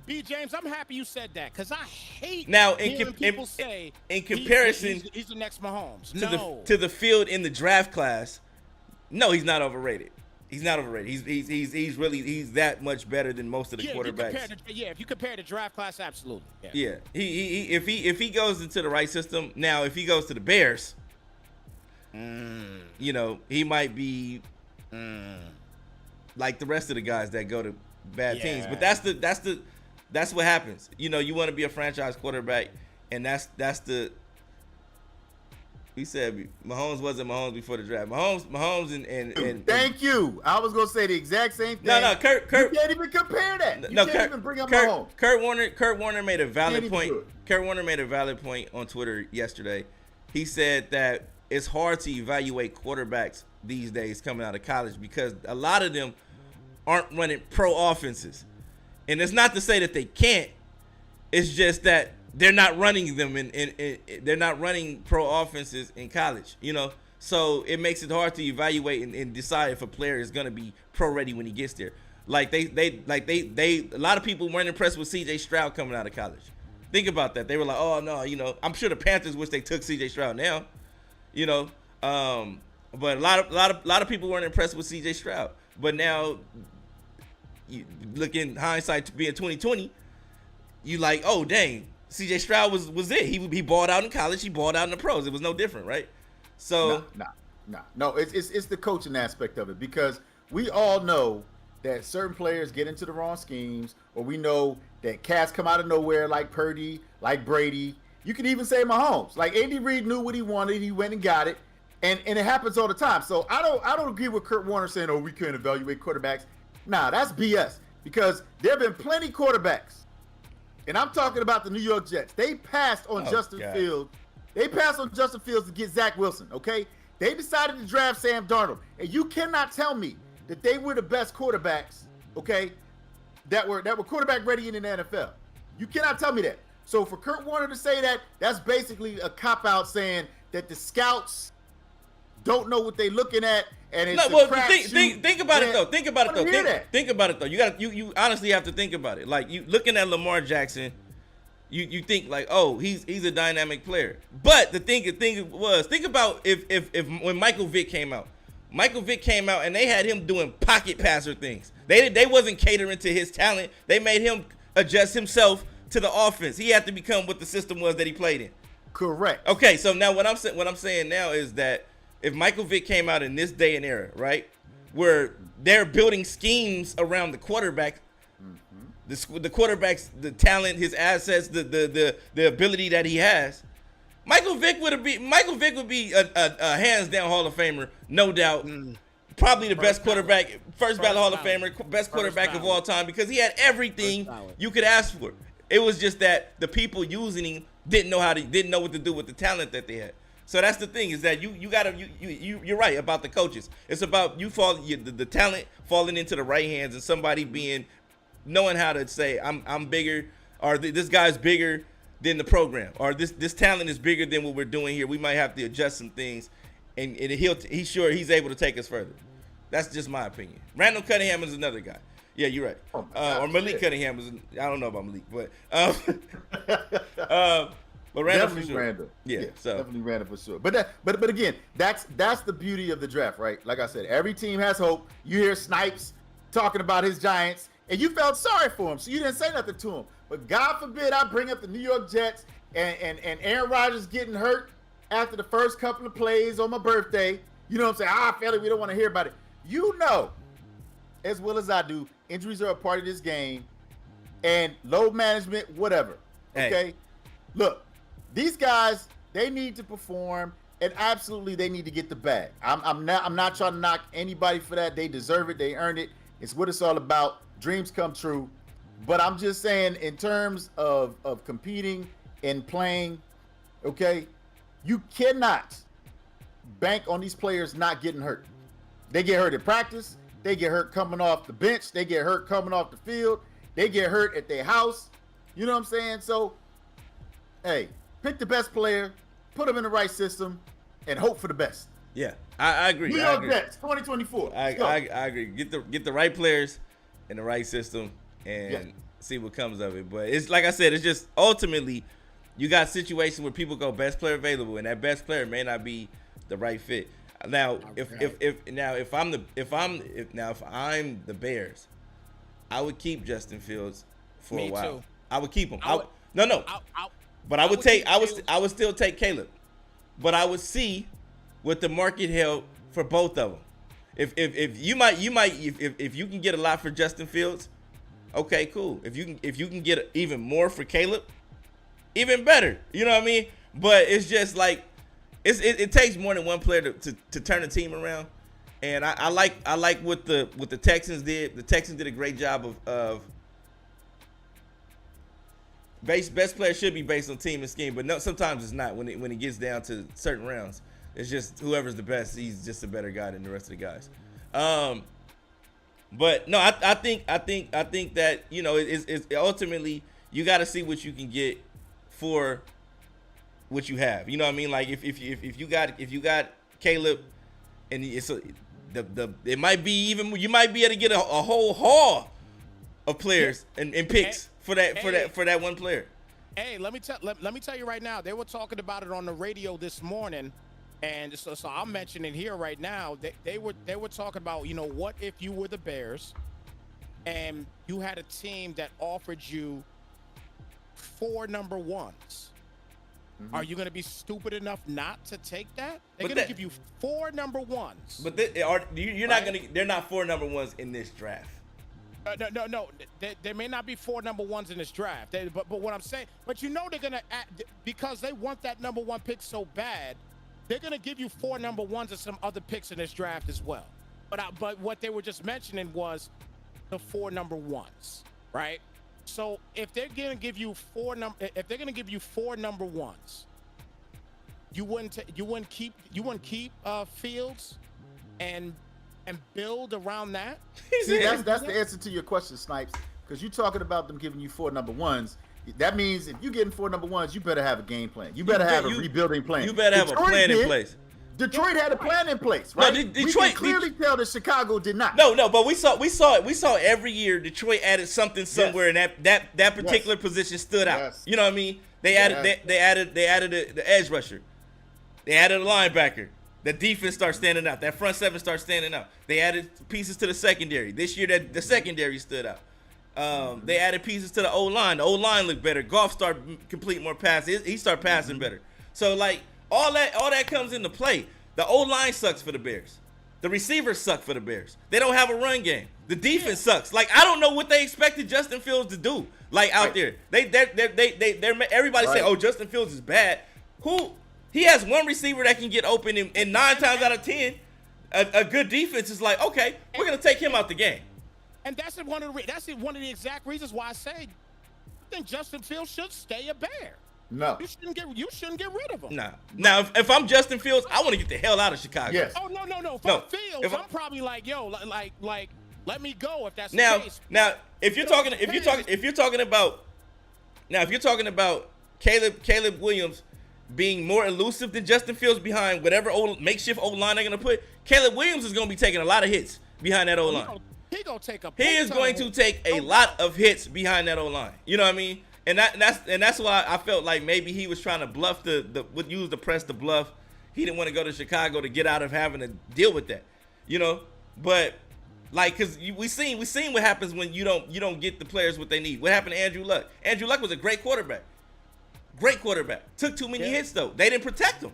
B. James, I'm happy you said that, because I hate hearing people say in comparison he's the next Mahomes. To the field in the draft class, no, he's not overrated. He's not overrated. He's that much better than most of the quarterbacks. If you compare the draft class, absolutely. Yeah. If he goes into the right system, now if he goes to the Bears, he might be like the rest of the guys that go to bad teams. But that's what happens. You want to be a franchise quarterback, and that's the. He said Mahomes wasn't Mahomes before the draft. Mahomes and thank you. I was gonna say the exact same thing. No, Kurt. You can't even compare that. You can't even bring up Mahomes. Kurt Warner made a valid point. Kurt Warner made a valid point on Twitter yesterday. He said that it's hard to evaluate quarterbacks these days coming out of college because a lot of them aren't running pro offenses, and it's not to say that they can't. It's just that they're not running them in they're not running pro offenses in college, So it makes it hard to evaluate and decide if a player is gonna be pro ready when he gets there. Like a lot of people weren't impressed with CJ Stroud coming out of college. Think about that. They were like, oh no, I'm sure the Panthers wish they took CJ Stroud now, but a lot of people weren't impressed with CJ Stroud. But now, you look in hindsight to being 2020, you like, oh dang. CJ Stroud was it. He balled out in college. He balled out in the pros. It was no different, right? So no. It's the coaching aspect of it because we all know that certain players get into the wrong schemes, or we know that cats come out of nowhere like Purdy, like Brady. You can even say Mahomes. Like Andy Reid knew what he wanted. He went and got it, and it happens all the time. So I don't agree with Kurt Warner saying, "Oh, we can't evaluate quarterbacks." Nah, that's BS because there have been plenty quarterbacks. And I'm talking about the New York Jets. They passed on Justin Fields. They passed on Justin Fields to get Zach Wilson, okay? They decided to draft Sam Darnold. And you cannot tell me that they were the best quarterbacks, okay, that were quarterback ready in the NFL. You cannot tell me that. So for Kurt Warner to say that, that's basically a cop out saying that the scouts don't know what they're looking at, and it's think about it though. Think about it though. Think about it though. You honestly have to think about it. Like you looking at Lamar Jackson, you think like, oh, he's a dynamic player. But the thing was, think about if when Michael Vick came out. Michael Vick came out and they had him doing pocket passer things. They wasn't catering to his talent. They made him adjust himself to the offense. He had to become what the system was that he played in. Correct. Okay, so now what I'm saying now is that if Michael Vick came out in this day and era, right, where they're building schemes around the quarterback, the quarterback's the talent, his assets, the ability that he has, Michael Vick would be a hands down Hall of Famer, no doubt. Probably the best quarterback, first ballot Hall of Famer, best quarterback of all time, because he had everything you could ask for. It was just that the people using him didn't know what to do with the talent that they had. So that's the thing, is that you're right about the coaches. It's about the talent falling into the right hands and somebody knowing how to say I'm bigger, or this guy's bigger than the program, or this talent is bigger than what we're doing here. We might have to adjust some things, and he's able to take us further. That's just my opinion. Randall Cunningham is another guy. Yeah, you're right. Or Malik Cunningham I don't know about Malik, but Randall definitely for sure. Randall. Yeah, so definitely Randall for sure. But again, that's the beauty of the draft, right? Like I said, every team has hope. You hear Snipes talking about his Giants, and you felt sorry for him, so you didn't say nothing to him. But God forbid I bring up the New York Jets and Aaron Rodgers getting hurt after the first couple of plays on my birthday. You know what I'm saying? Felly, we don't want to hear about it. You know, as well as I do, injuries are a part of this game, and load management, whatever. Okay? Hey. Look, these guys, they need to perform, and absolutely they need to get the bag. I'm not trying to knock anybody for that. They deserve it. They earned it. It's what it's all about. Dreams come true. But I'm just saying, in terms of competing and playing, okay, you cannot bank on these players not getting hurt. They get hurt in practice. They get hurt coming off the bench. They get hurt coming off the field. They get hurt at their house. You know what I'm saying? So, hey, pick the best player, put them in the right system, and hope for the best. Yeah, I agree. New York Jets, 2024. I agree. Get the right players in the right system and see what comes of it. But it's like I said, it's just ultimately you got situations where people go best player available, and that best player may not be the right fit. Now, if I'm the Bears, I would keep Justin Fields for a while. Too. I would keep him. But I would still take Caleb. But I would see what the market held for both of them. If you can get a lot for Justin Fields, okay, cool. If you can get even more for Caleb, even better. You know what I mean? But it's just like it takes more than one player to turn a team around. And I like what the Texans did. The Texans did a great job of best player should be based on team and scheme, but no, sometimes it's not when it gets down to certain rounds. It's just whoever's the best, he's just a better guy than the rest of the guys. But no, I think that, you know, it's ultimately you got to see what you can get for what you have. You know what I mean? Like if you got Caleb, and it might be even, you might be able to get a whole haul of players and picks for that one player. Hey, let me tell you right now. They were talking about it on the radio this morning, and so I'll mention it here right now. They were talking about, you know, what if you were the Bears, and you had a team that offered you 4 number ones. Mm-hmm. Are you going to be stupid enough not to take that? They're going to give you 4 number ones. But you're not going to. They're not 4 number ones in this draft. No. There may not be 4 number ones in this draft. But what I'm saying, but you know they're going to, because they want that number 1 pick so bad, they're going to give you 4 number ones and some other picks in this draft as well. But what they were just mentioning was the 4 number ones, right? So if they're going to give you 4 number ones, you wouldn't keep Fields and build around that. See, that's the answer to your question, Snipes. because you're talking about them giving you 4 number ones. That means if you're getting 4 number ones, you better have a game plan. You better have a rebuilding plan. You better have a plan in place. Detroit had a plan in place, right? No, Detroit we can clearly tell that Chicago did not. No, but we saw every year Detroit added something somewhere, and that particular position stood out. Yes. You know what I mean? They added the edge rusher. They added a linebacker. The defense starts standing out. That front seven starts standing out. They added pieces to the secondary. This year, the secondary stood out. They added pieces to the O-line. The O-line looked better. Goff started complete more passes. He started passing better. So, like, all that comes into play. The O-line sucks for the Bears. The receivers suck for the Bears. They don't have a run game. The defense sucks. Like, I don't know what they expected Justin Fields to do. Like, out there. Everybody say, oh, Justin Fields is bad. He has one receiver that can get open, and 9 times out of 10, a good defense is like, okay, we're going to take him out the game. And that's one of the exact reasons why I say I think Justin Fields should stay a Bear. No, you shouldn't get rid of him. Nah. Now, if I'm Justin Fields, I want to get the hell out of Chicago. Yes. Oh no. If I'm Fields, I'm probably like, yo, like, let me go if that's the case. Now, if you're talking about Caleb Williams being more elusive than Justin Fields behind whatever makeshift O-line they're gonna put, Caleb Williams is gonna be taking a lot of hits behind that O-line. He is going to take a lot of hits behind that O-line. You know what I mean? And that's why I felt like maybe he was trying to bluff use the press to bluff. He didn't want to go to Chicago to get out of having to deal with that. You know? But like, cause we seen what happens when you don't get the players what they need. What happened to Andrew Luck? Andrew Luck was a great quarterback. Took too many hits though. They didn't protect him.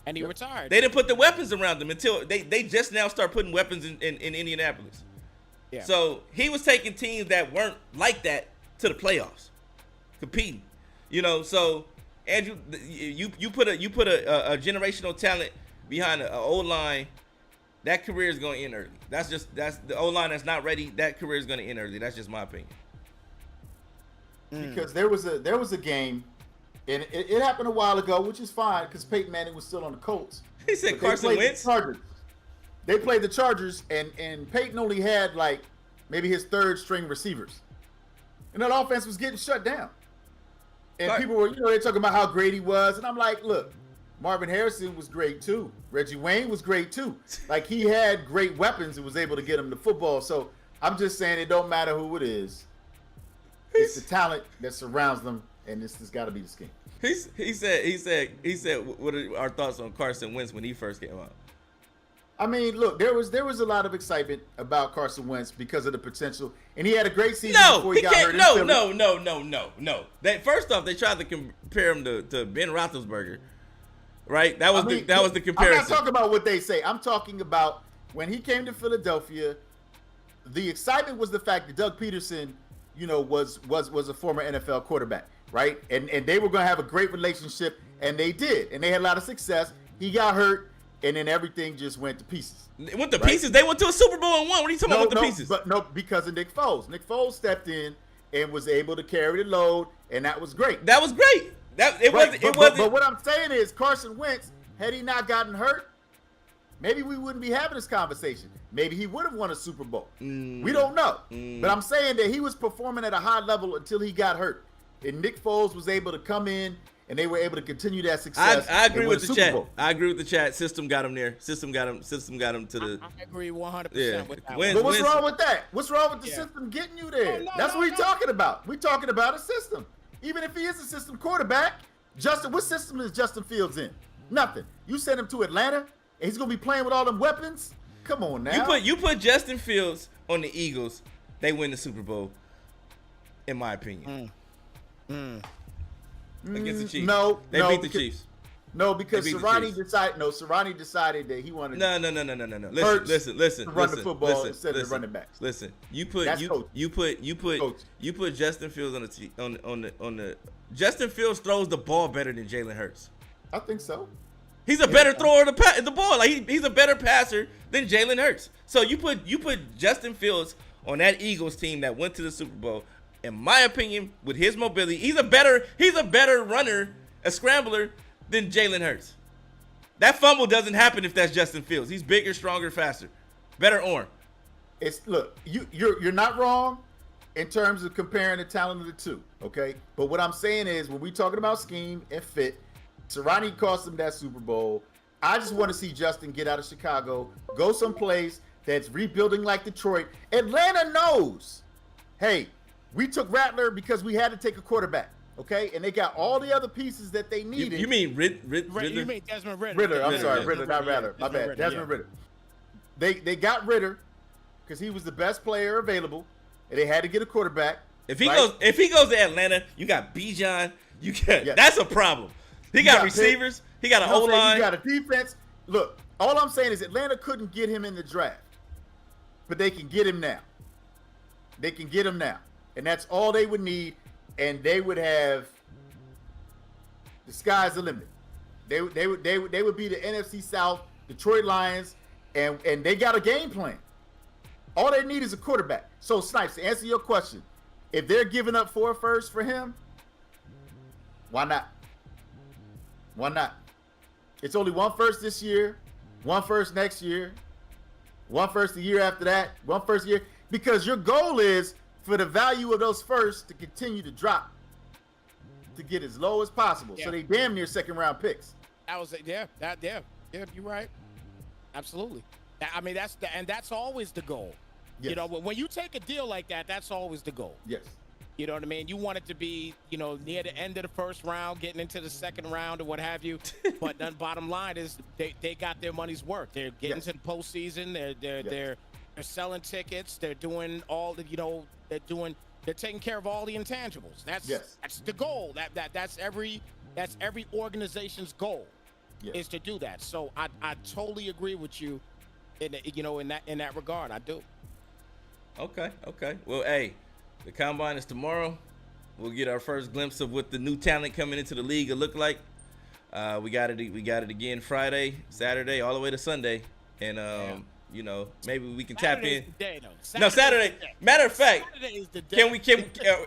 And he retired. They didn't put the weapons around him until they just now start putting weapons in Indianapolis. Yeah. So he was taking teams that weren't like that to the playoffs, competing. You know, so Andrew, you put a generational talent behind an O-line, that career is going to end early. That's the O-line that's not ready. That career is going to end early. That's just my opinion. Because there was a game, and it happened a while ago, which is fine because Peyton Manning was still on the Colts. He said Carson Wentz. They played the Chargers, and Peyton only had like maybe his 3rd string receivers, and that offense was getting shut down. And people were, they're talking about how great he was, and I'm like, look, Marvin Harrison was great too. Reggie Wayne was great too. Like, he had great weapons and was able to get him the football. So I'm just saying it don't matter who it is. It's the talent that surrounds them, and this has got to be the scheme. He said, what are our thoughts on Carson Wentz when he first came out? I mean, look, there was a lot of excitement about Carson Wentz because of the potential, and he had a great season before he got hurt. No. First off, they tried to compare him to Ben Roethlisberger, right? That was the comparison. I'm not talking about what they say. I'm talking about when he came to Philadelphia. The excitement was the fact that Doug Peterson, was a former NFL quarterback, right? And they were going to have a great relationship, and they did, and they had a lot of success. He got hurt. And then everything just went to pieces. It went to pieces? They went to a Super Bowl and won. What are you talking about with the pieces? Because of Nick Foles. Nick Foles stepped in and was able to carry the load, and that was great. That was great. But what I'm saying is Carson Wentz, had he not gotten hurt, maybe we wouldn't be having this conversation. Maybe he would have won a Super Bowl. We don't know. But I'm saying that he was performing at a high level until he got hurt. And Nick Foles was able to come in, and they were able to continue that success. I agree with the chat. I agree with the chat. System got him there. System got him to the. I agree 100% with that. But what's wrong with that? What's wrong with the system getting you there? That's what we're talking about. We're talking about a system. Even if he is a system quarterback, what system is Justin Fields in? Nothing. You send him to Atlanta, and he's gonna be playing with all them weapons. Come on now. You put Justin Fields on the Eagles, they win the Super Bowl. In my opinion. Against the Chiefs. They beat the Chiefs. No, because Sirianni decided that he wanted. No. Listen. To run the football instead of running backs. Listen, you put Justin Fields on the. Justin Fields throws the ball better than Jalen Hurts. I think so. He's a better thrower of the ball. Like he's a better passer than Jalen Hurts. So you put Justin Fields on that Eagles team that went to the Super Bowl. In my opinion, with his mobility, he's a better runner, a scrambler than Jalen Hurts. That fumble doesn't happen if that's Justin Fields. He's bigger, stronger, faster, better arm. You're not wrong, in terms of comparing the talent of the two, okay? But what I'm saying is, when we talking about scheme and fit, Sirianni cost them that Super Bowl. I just want to see Justin get out of Chicago, go someplace that's rebuilding like Detroit. Atlanta knows, hey, we took Rattler because we had to take a quarterback, okay? And they got all the other pieces that they needed. You mean Riddler? You mean Desmond Ritter? Ritter, I'm sorry, yeah. Ritter, not Rattler. My bad, Desmond Ritter. They got Ritter because he was the best player available, and they had to get a quarterback. If he goes to Atlanta, you got Bijan. That's a problem. He got receivers. He got an O line. You got a defense. Look, all I'm saying is Atlanta couldn't get him in the draft, but they can get him now. They can get him now, and that's all they would need, and they would have. The sky's the limit. They would be the NFC South Detroit Lions, and they got a game plan. All they need is a quarterback. So Snipes, to answer your question, if they're giving up 4 firsts for him, why not? Why not? It's only 1 first this year, 1 first next year, 1 first the year after that, 1 first year. Because your goal is for the value of those firsts to continue to drop, to get as low as possible. Yeah. So they damn near second round picks. That was yeah, you're right. Absolutely. I mean, that's always the goal. Yes. You know, when you take a deal like that, that's always the goal. Yes. You know what I mean? You want it to be, you know, near the end of the first round, getting into the second round or what have you. But the bottom line is they got their money's worth. They're getting to the postseason. They're selling tickets. They're doing all the, you know, they're taking care of all the intangibles. That's the goal. That's every organization's goal is to do that. So I totally agree with you in that regard. I do. Okay. Well, hey, the combine is tomorrow. We'll get our first glimpse of what the new talent coming into the league will look like. We got it again Friday, Saturday, all the way to Sunday, and you know, maybe we can tap in. Saturday. Matter of fact,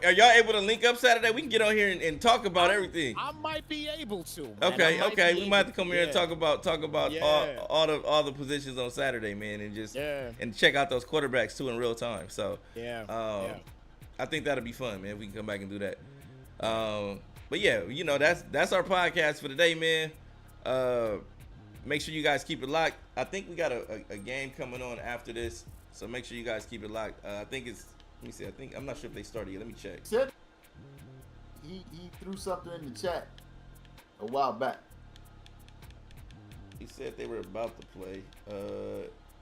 are y'all able to link up Saturday? We can get on here and talk about everything. I might be able to. Man. Okay. We might have to come here and talk about all the positions on Saturday, man, and just and check out those quarterbacks too in real time. So I think that'll be fun, man. We can come back and do that. But yeah, you know, that's our podcast for today, man. Make sure you guys keep it locked. I think we got a game coming on after this, so make sure you guys keep it locked. I think it's. Let me see. I'm not sure if they started yet. Let me check. He threw something in the chat a while back. He said they were about to play,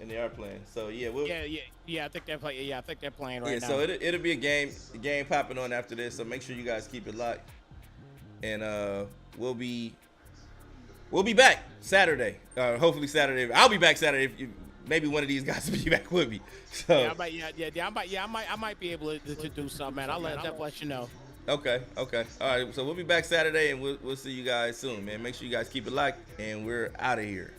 and they are playing. So yeah, I think they're playing. Yeah, I think they're playing right now. So it'll be a game popping on after this. So make sure you guys keep it locked, and we'll be back Saturday. Hopefully Saturday. I'll be back Saturday. If maybe one of these guys will be back with me. So I might be able to do something, man. I'll let you know. Okay. All right. So we'll be back Saturday, and we'll see you guys soon, man. Make sure you guys keep it locked, and we're out of here.